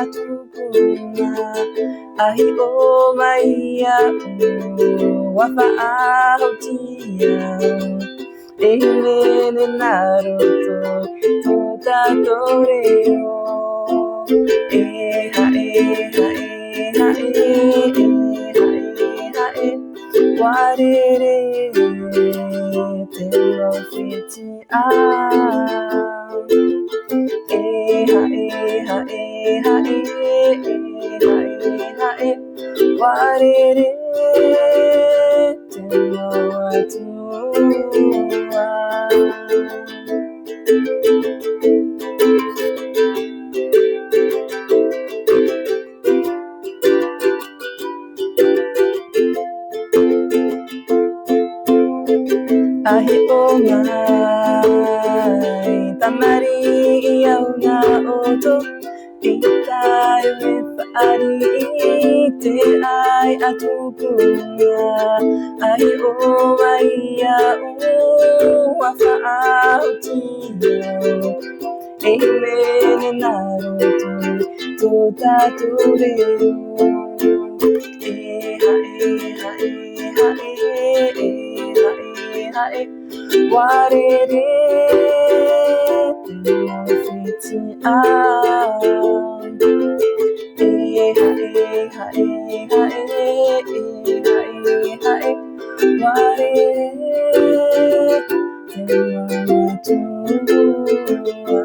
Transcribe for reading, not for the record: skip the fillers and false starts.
atupuna ahi o maia wa faaite Ehimene naruto totatoreo Eha eha eha eha eha Warere te lo fiti Eha eha eha eha Warere te lo atua Ahi o mai tamari iau na oto Itai me whaarite ai atupuna Ahi o mai iau wa whaautia Ehimene naruto totatoreo Eha eha eha eha Warere te lo fiti Eha eha eha eha Warere te lo atua